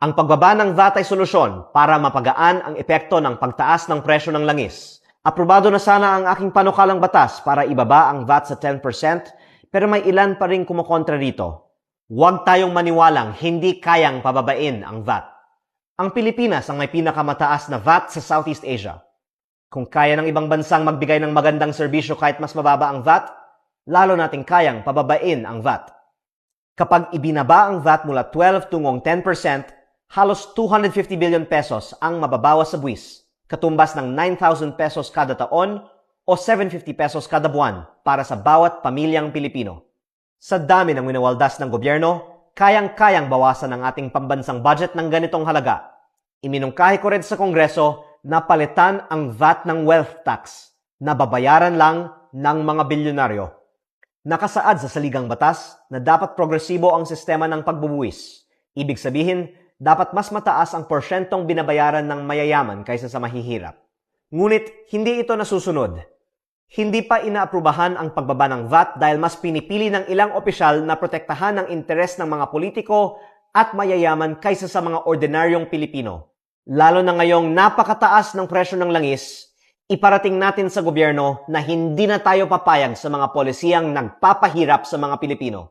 Ang pagbaba ng VAT ay solusyon para mapagaan ang epekto ng pagtaas ng presyo ng langis. Aprobado na sana ang aking panukalang batas para ibaba ang VAT sa 10%, pero may ilan pa rin kumukontra rito. Huwag tayong maniwalang hindi kayang pababain ang VAT. Ang Pilipinas ang may pinakamataas na VAT sa Southeast Asia. Kung kaya ng ibang bansang magbigay ng magandang serbisyo kahit mas mababa ang VAT, lalo nating kayang pababain ang VAT. Kapag ibinaba ang VAT mula 12 tungong 10%, halos 250 billion pesos ang mababawas sa buwis, katumbas ng 9,000 pesos kada taon o 750 pesos kada buwan para sa bawat pamilyang Pilipino. Sa dami ng winawaldas ng gobyerno, kayang-kayang bawasan ang ating pambansang budget ng ganitong halaga. Iminungkahi ko rin sa Kongreso na palitan ang VAT ng wealth tax na babayaran lang ng mga bilyonaryo. Nakasaad sa saligang batas na dapat progresibo ang sistema ng pagbubuwis. Ibig sabihin, dapat mas mataas ang porsyentong binabayaran ng mayayaman kaysa sa mahihirap. Ngunit hindi ito nasusunod. Hindi pa inaaprubahan ang pagbaba ng VAT dahil mas pinipili ng ilang opisyal na protektahan ang interes ng mga politiko at mayayaman kaysa sa mga ordinaryong Pilipino. Lalo na ngayong napakataas ng presyo ng langis, iparating natin sa gobyerno na hindi na tayo papayag sa mga polisiyang nagpapahirap sa mga Pilipino.